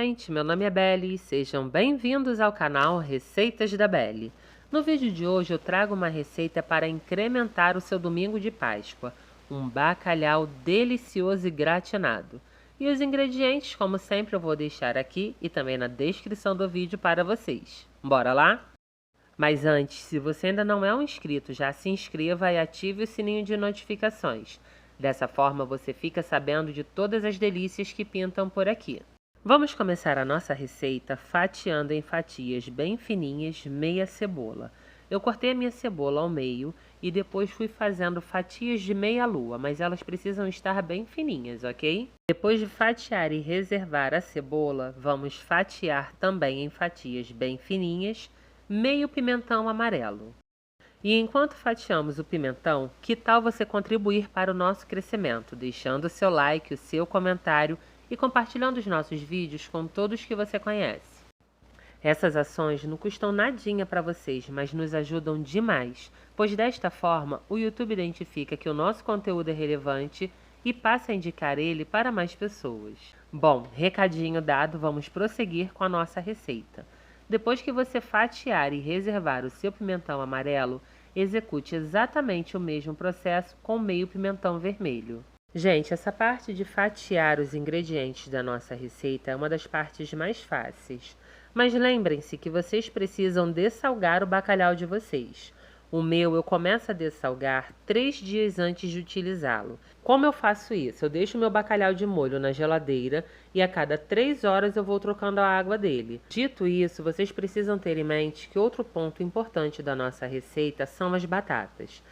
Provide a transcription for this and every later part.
gente, meu nome é Belle e sejam bem-vindos ao canal Receitas da Belle. No vídeo de hoje eu trago uma receita para incrementar o seu domingo de Páscoa, um bacalhau delicioso e gratinado. E os ingredientes, como sempre, eu vou deixar aqui e também na descrição do vídeo para vocês. Bora lá? Mas antes, se você ainda não é um inscrito, já se inscreva e ative o sininho de notificações. Dessa forma você fica sabendo de todas as delícias que pintam por aqui. Vamos começar a nossa receita fatiando em fatias bem fininhas meia cebola. Eu cortei a minha cebola ao meio e depois fui fazendo fatias de meia lua, mas elas precisam estar bem fininhas, ok? Depois de fatiar e reservar a cebola, vamos fatiar também em fatias bem fininhas meio pimentão amarelo. E enquanto fatiamos o pimentão, que tal você contribuir para o nosso crescimento, deixando o seu like, o seu comentário e compartilhando os nossos vídeos com todos que você conhece. Essas ações não custam nadinha para vocês, mas nos ajudam demais, pois desta forma o YouTube identifica que o nosso conteúdo é relevante e passa a indicar ele para mais pessoas. Bom, recadinho dado, vamos prosseguir com a nossa receita. Depois que você fatiar e reservar o seu pimentão amarelo, execute exatamente o mesmo processo com meio pimentão vermelho. Gente, essa parte de fatiar os ingredientes da nossa receita é uma das partes mais fáceis. Mas lembrem-se que vocês precisam dessalgar o bacalhau de vocês. O meu eu começo a dessalgar 3 dias antes de utilizá-lo. Como eu faço isso? Eu deixo o meu bacalhau de molho na geladeira e a cada 3 horas eu vou trocando a água dele. Dito isso, vocês precisam ter em mente que outro ponto importante da nossa receita são as batatas.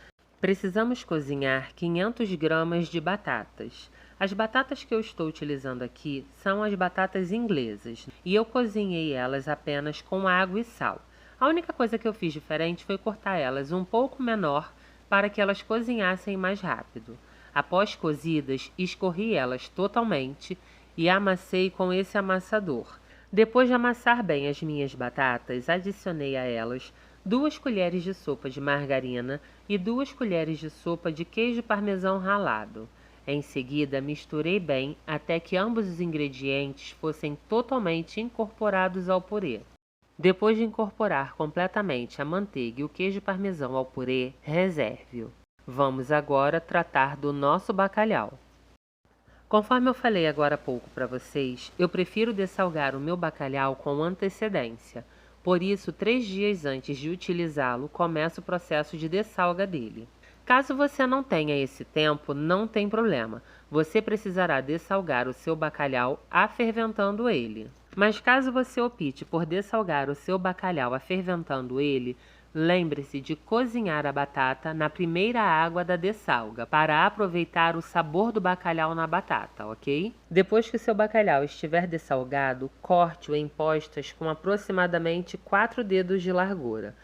Precisamos cozinhar 500 gramas de batatas. As batatas que eu estou utilizando aqui são as batatas inglesas e eu cozinhei elas apenas com água e sal. A única coisa que eu fiz diferente foi cortar elas um pouco menor para que elas cozinhassem mais rápido. Após cozidas, escorri elas totalmente e amassei com esse amassador. Depois de amassar bem as minhas batatas, adicionei a elas 2 colheres de sopa de margarina e 2 colheres de sopa de queijo parmesão ralado. Em seguida, misturei bem até que ambos os ingredientes fossem totalmente incorporados ao purê. Depois de incorporar completamente a manteiga e o queijo parmesão ao purê, reserve-o. Vamos agora tratar do nosso bacalhau. Conforme eu falei agora há pouco para vocês, eu prefiro dessalgar o meu bacalhau com antecedência. Por isso, 3 dias antes de utilizá-lo, começa o processo de dessalga dele. Caso você não tenha esse tempo, não tem problema. Você precisará dessalgar o seu bacalhau aferventando ele. Mas caso você opte por dessalgar o seu bacalhau aferventando ele, lembre-se de cozinhar a batata na primeira água da dessalga, para aproveitar o sabor do bacalhau na batata, ok? Depois que o seu bacalhau estiver dessalgado, corte-o em postas com aproximadamente 4 dedos de largura.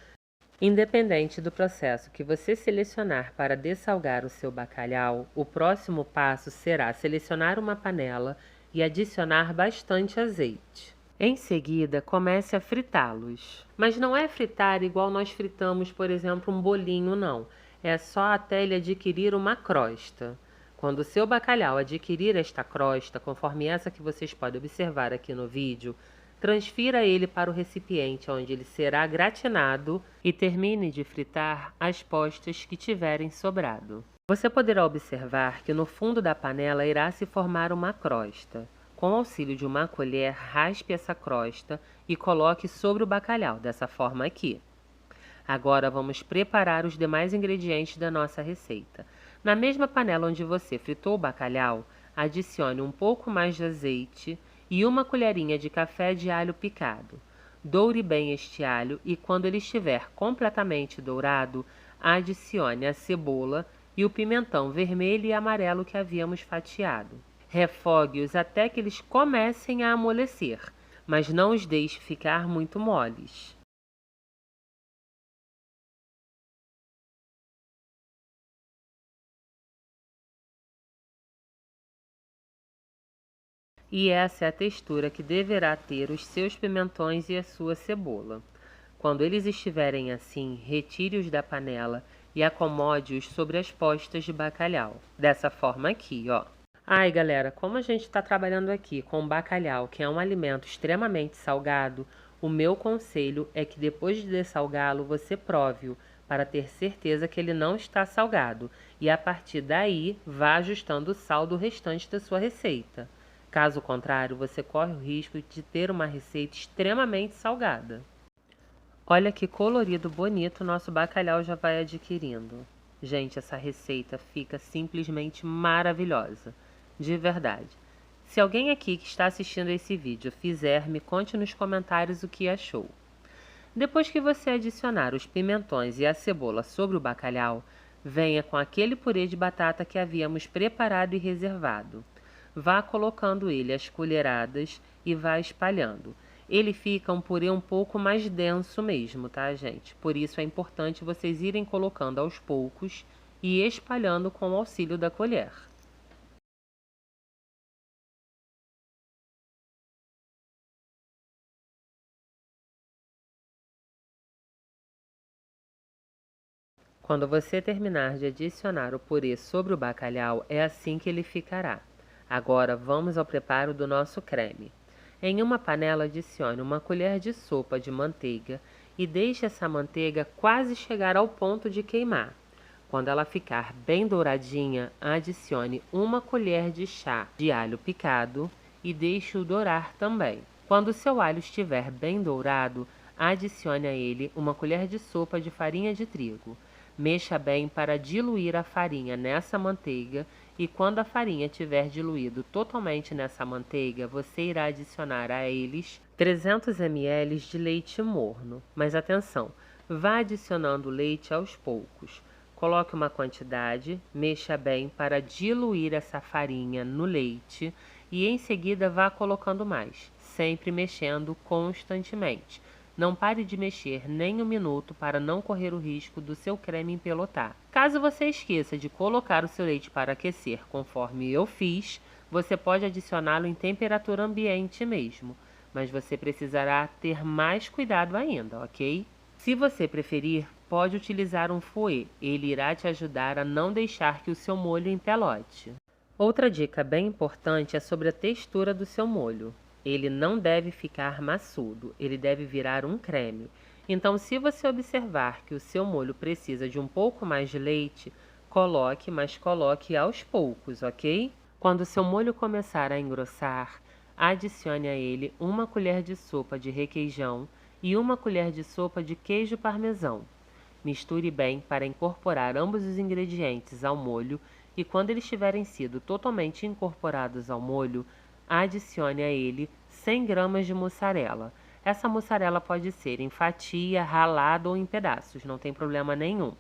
Independente do processo que você selecionar para dessalgar o seu bacalhau, o próximo passo será selecionar uma panela e adicionar bastante azeite. Em seguida, comece a fritá-los. Mas não é fritar igual nós fritamos, por exemplo, um bolinho, não. É só até ele adquirir uma crosta. Quando o seu bacalhau adquirir esta crosta, conforme essa que vocês podem observar aqui no vídeo, transfira ele para o recipiente onde ele será gratinado e termine de fritar as postas que tiverem sobrado. Você poderá observar que no fundo da panela irá se formar uma crosta. Com o auxílio de uma colher, raspe essa crosta e coloque sobre o bacalhau, dessa forma aqui. Agora vamos preparar os demais ingredientes da nossa receita. Na mesma panela onde você fritou o bacalhau, adicione um pouco mais de azeite e uma colherinha de café de alho picado. Doure bem este alho e quando ele estiver completamente dourado, adicione a cebola e o pimentão vermelho e amarelo que havíamos fatiado. Refogue-os até que eles comecem a amolecer, mas não os deixe ficar muito moles. E essa é a textura que deverá ter os seus pimentões e a sua cebola. Quando eles estiverem assim, retire-os da panela e acomode-os sobre as postas de bacalhau. Dessa forma aqui, ó. Ai, galera, como a gente está trabalhando aqui com bacalhau, que é um alimento extremamente salgado, o meu conselho é que depois de dessalgá-lo, você prove-o para ter certeza que ele não está salgado e a partir daí vá ajustando o sal do restante da sua receita. Caso contrário, você corre o risco de ter uma receita extremamente salgada. Olha que colorido bonito nosso bacalhau já vai adquirindo. Gente, essa receita fica simplesmente maravilhosa. De verdade. Se alguém aqui que está assistindo esse vídeo fizer, me conte nos comentários o que achou. Depois que você adicionar os pimentões e a cebola sobre o bacalhau, venha com aquele purê de batata que havíamos preparado e reservado. Vá colocando ele às colheradas e vá espalhando. Ele fica um purê um pouco mais denso mesmo, tá, gente? Por isso é importante vocês irem colocando aos poucos e espalhando com o auxílio da colher. Quando você terminar de adicionar o purê sobre o bacalhau, é assim que ele ficará. Agora vamos ao preparo do nosso creme. Em uma panela adicione uma colher de sopa de manteiga e deixe essa manteiga quase chegar ao ponto de queimar. Quando ela ficar bem douradinha, adicione uma colher de chá de alho picado e deixe-o dourar também. Quando o seu alho estiver bem dourado, adicione a ele uma colher de sopa de farinha de trigo. Mexa bem para diluir a farinha nessa manteiga e quando a farinha tiver diluído totalmente nessa manteiga, você irá adicionar a eles 300 ml de leite morno. Mas atenção, vá adicionando o leite aos poucos. Coloque uma quantidade, mexa bem para diluir essa farinha no leite e em seguida vá colocando mais, sempre mexendo constantemente. Não pare de mexer nem um minuto para não correr o risco do seu creme empelotar. Caso você esqueça de colocar o seu leite para aquecer, conforme eu fiz, você pode adicioná-lo em temperatura ambiente mesmo, mas você precisará ter mais cuidado ainda, ok? Se você preferir, pode utilizar um fouet, ele irá te ajudar a não deixar que o seu molho empelote. Outra dica bem importante é sobre a textura do seu molho. Ele não deve ficar maçudo, ele deve virar um creme. Então, se você observar que o seu molho precisa de um pouco mais de leite, coloque, mas coloque aos poucos, ok? Quando o seu molho começar a engrossar, adicione a ele uma colher de sopa de requeijão e uma colher de sopa de queijo parmesão. Misture bem para incorporar ambos os ingredientes ao molho e quando eles tiverem sido totalmente incorporados ao molho, adicione a ele 100 gramas de mussarela. Essa mussarela pode ser em fatia, ralada ou em pedaços, não tem problema nenhum.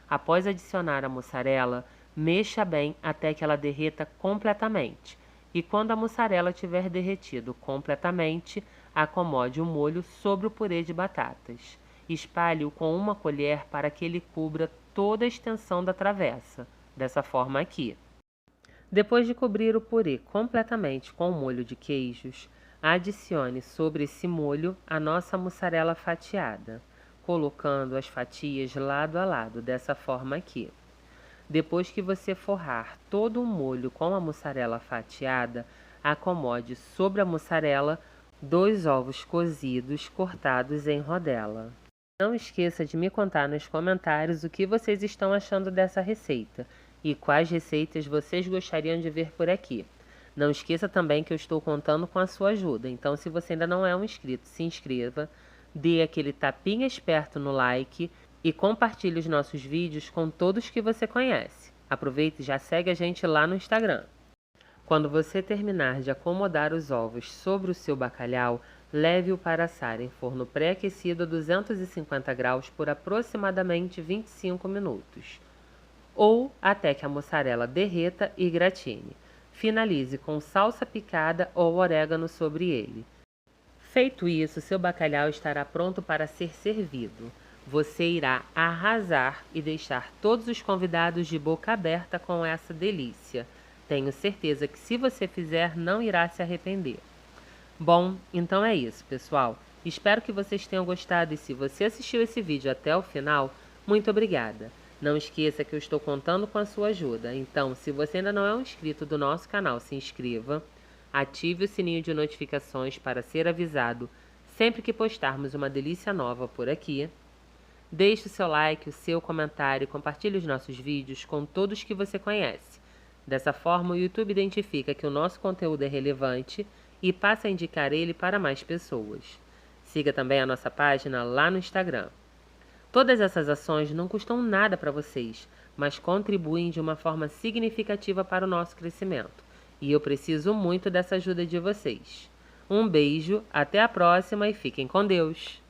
Após adicionar a mussarela, mexa bem até que ela derreta completamente. E quando a mussarela tiver derretido completamente, acomode o molho sobre o purê de batatas. Espalhe-o com uma colher para que ele cubra toda a extensão da travessa, dessa forma aqui. Depois de cobrir o purê completamente com o molho de queijos, adicione sobre esse molho a nossa mussarela fatiada, colocando as fatias lado a lado, dessa forma aqui. Depois que você forrar todo o molho com a mussarela fatiada, acomode sobre a mussarela 2 ovos cozidos cortados em rodela. Não esqueça de me contar nos comentários o que vocês estão achando dessa receita e quais receitas vocês gostariam de ver por aqui. Não esqueça também que eu estou contando com a sua ajuda, então se você ainda não é um inscrito, se inscreva, dê aquele tapinha esperto no like e compartilhe os nossos vídeos com todos que você conhece. Aproveite e já segue a gente lá no Instagram. Quando você terminar de acomodar os ovos sobre o seu bacalhau, leve-o para assar em forno pré-aquecido a 250 graus por aproximadamente 25 minutos. Ou até que a mussarela derreta e gratine. Finalize com salsa picada ou orégano sobre ele. Feito isso, seu bacalhau estará pronto para ser servido. Você irá arrasar e deixar todos os convidados de boca aberta com essa delícia. Tenho certeza que se você fizer, não irá se arrepender. Bom, então é isso, pessoal. Espero que vocês tenham gostado e se você assistiu esse vídeo até o final, muito obrigada. Não esqueça que eu estou contando com a sua ajuda. Então, se você ainda não é um inscrito do nosso canal, se inscreva, ative o sininho de notificações para ser avisado sempre que postarmos uma delícia nova por aqui. Deixe o seu like, o seu comentário e compartilhe os nossos vídeos com todos que você conhece. Dessa forma, o YouTube identifica que o nosso conteúdo é relevante e passa a indicar ele para mais pessoas. Siga também a nossa página lá no Instagram. Todas essas ações não custam nada para vocês, mas contribuem de uma forma significativa para o nosso crescimento. E eu preciso muito dessa ajuda de vocês. Um beijo, até a próxima e fiquem com Deus!